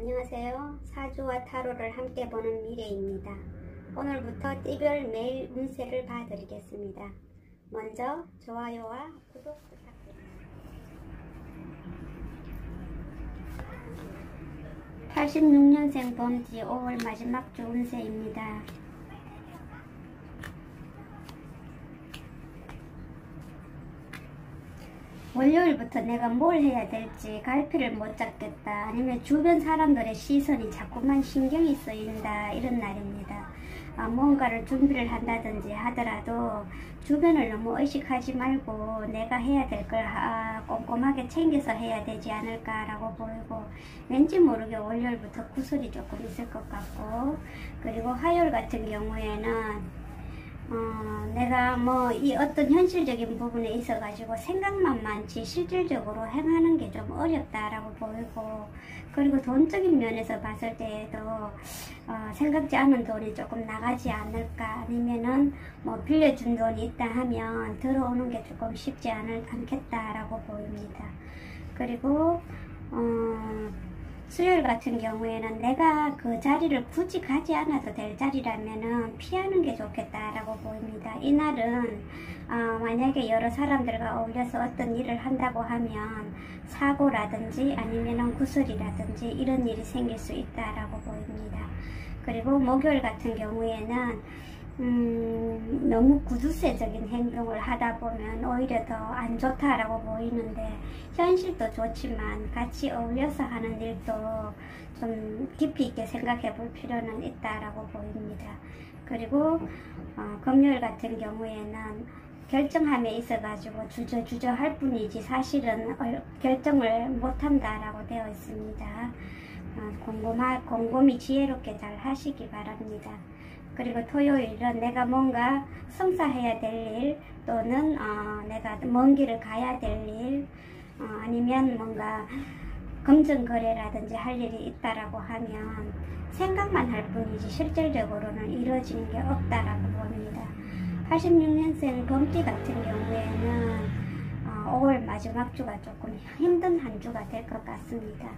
안녕하세요. 사주와 타로를 함께 보는 미래입니다. 오늘부터 띠별 매일 운세를 봐드리겠습니다. 먼저 좋아요와 구독 부탁드립니다. 86년생 범지 5월 마지막 주 운세입니다. 월요일부터 내가 뭘 해야 될지 갈피를 못 잡겠다, 아니면 주변 사람들의 시선이 자꾸만 신경이 쓰인다, 이런 날입니다. 뭔가를 준비를 한다든지 하더라도 주변을 너무 의식하지 말고 내가 해야 될 걸 꼼꼼하게 챙겨서 해야 되지 않을까라고 보이고, 왠지 모르게 월요일부터 구설이 조금 있을 것 같고, 그리고 화요일 같은 경우에는 내가 이 어떤 현실적인 부분에 있어 가지고 생각만 많지 실질적으로 행하는 게 좀 어렵다라고 보이고, 그리고 돈적인 면에서 봤을 때에도 생각지 않은 돈이 조금 나가지 않을까, 아니면은 빌려준 돈이 있다 하면 들어오는 게 조금 쉽지 않겠다라고 보입니다. 그리고 수요일 같은 경우에는 내가 그 자리를 굳이 가지 않아도 될 자리라면은 피하는 게 좋겠다라고 보입니다. 이날은 만약에 여러 사람들과 어울려서 어떤 일을 한다고 하면 사고라든지 아니면은 구설이라든지 이런 일이 생길 수 있다라고 보입니다. 그리고 목요일 같은 경우에는 너무 구두쇠적인 행동을 하다 보면 오히려 더 안 좋다라고 보이는데, 현실도 좋지만 같이 어울려서 하는 일도 좀 깊이 있게 생각해 볼 필요는 있다라고 보입니다. 그리고 금요일 같은 경우에는 결정함에 있어 가지고 주저주저 할 뿐이지 사실은 결정을 못한다라고 되어 있습니다. 곰곰이 지혜롭게 잘 하시기 바랍니다. 그리고 토요일은 내가 뭔가 성사해야 될 일, 또는 내가 먼 길을 가야 될 일, 아니면 뭔가 금전거래라든지 할 일이 있다라고 하면 생각만 할 뿐이지 실질적으로는 이루어지는 게 없다라고 봅니다. 86년생 범띠 같은 경우에는 5월 마지막 주가 조금 힘든 한 주가 될 것 같습니다.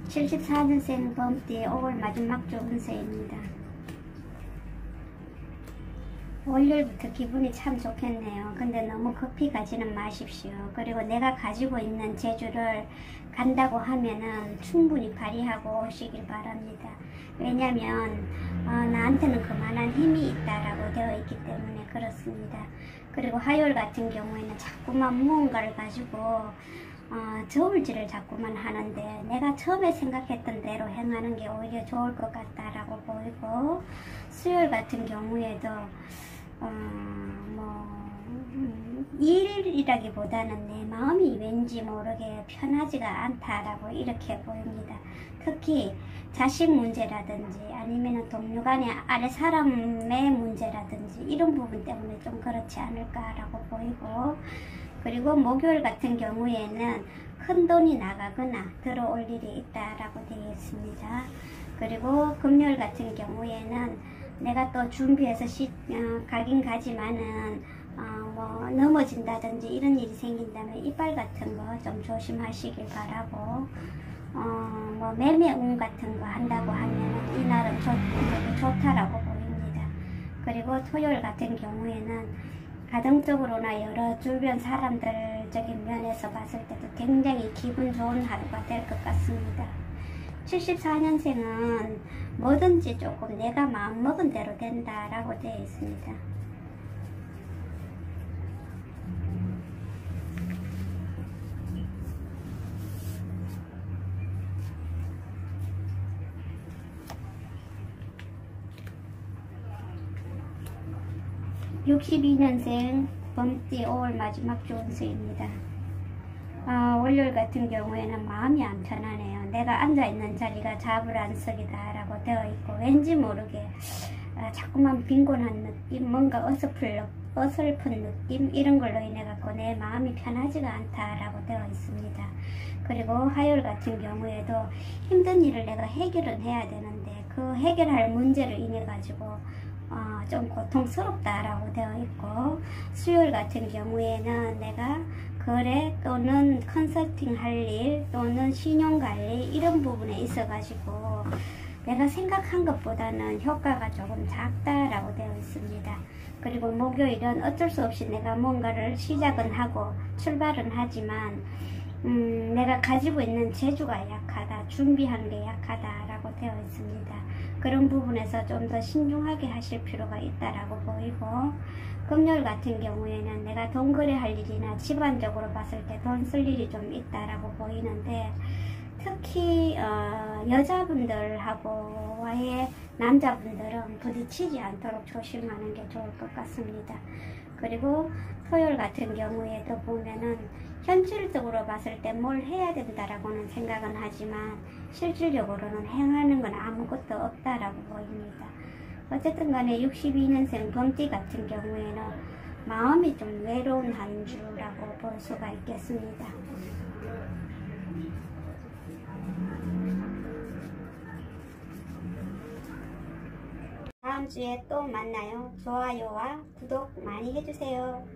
74년생 범띠 5월 마지막 주 운세입니다. 월요일부터 기분이 참 좋겠네요. 근데 너무 급히 가지는 마십시오. 그리고 내가 가지고 있는 재주를 간다고 하면은 충분히 발휘하고 오시길 바랍니다. 왜냐면 나한테는 그만한 힘이 있다라고 되어 있기 때문에 그렇습니다. 그리고 화요일 같은 경우에는 자꾸만 무언가를 가지고 저울질을 자꾸만 하는데, 내가 처음에 생각했던 대로 행하는 게 오히려 좋을 것 같다라고 보이고, 수요일 같은 경우에도 일이라기보다는 내 마음이 왠지 모르게 편하지가 않다라고 이렇게 보입니다. 특히 자식 문제라든지 아니면 동료 간의 아래 사람의 문제라든지 이런 부분 때문에 좀 그렇지 않을까라고 보이고, 그리고 목요일 같은 경우에는 큰 돈이 나가거나 들어올 일이 있다라고 되어 있습니다. 그리고 금요일 같은 경우에는 내가 또 준비해서 가긴 가지만은 넘어진다든지 이런 일이 생긴다면 이빨 같은 거 좀 조심하시길 바라고, 매매 운 같은 거 한다고 하면 이날은 좋다라고 보입니다. 그리고 토요일 같은 경우에는 가정적으로나 여러 주변 사람들적인 면에서 봤을 때도 굉장히 기분 좋은 하루가 될 것 같습니다. 74년생은 뭐든지 조금 내가 마음먹은 대로 된다라고 되어 있습니다. (62년생) 범띠 5월 마지막 주 운세입니다. 월요일 같은 경우에는 마음이 안 편하네요. 내가 앉아있는 자리가 자불안석이다 라고 되어 있고, 왠지 모르게 자꾸만 빈곤한 느낌, 뭔가 어설픈 느낌, 이런 걸로 인해 갖고 내 마음이 편하지가 않다라고 되어 있습니다. 그리고 화요일 같은 경우에도 힘든 일을 내가 해결은 해야 되는데 그 해결할 문제를 인해 가지고 좀 고통스럽다라고 되어 있고, 수요일 같은 경우에는 내가 거래 또는 컨설팅 할 일 또는 신용관리 이런 부분에 있어 가지고 내가 생각한 것보다는 효과가 조금 작다라고 되어 있습니다. 그리고 목요일은 어쩔 수 없이 내가 뭔가를 시작은 하고 출발은 하지만 내가 가지고 있는 재주가 약하다, 준비한 게 약하다라고 되어 있습니다. 그런 부분에서 좀 더 신중하게 하실 필요가 있다라고 보이고, 금요일 같은 경우에는 내가 돈 거래할 일이나 집안적으로 봤을 때 돈 쓸 일이 좀 있다라고 보이는데, 특히 여자분들하고와의 남자분들은 부딪히지 않도록 조심하는 게 좋을 것 같습니다. 그리고 토요일 같은 경우에도 보면은 현실적으로 봤을 때 뭘 해야 된다라고는 생각은 하지만 실질적으로는 행하는 건 아무것도 없다라고 보입니다. 어쨌든 간에 62년생 범띠 같은 경우에는 마음이 좀 외로운 한 주라고 볼 수가 있겠습니다. 다음 주에 또 만나요. 좋아요와 구독 많이 해주세요.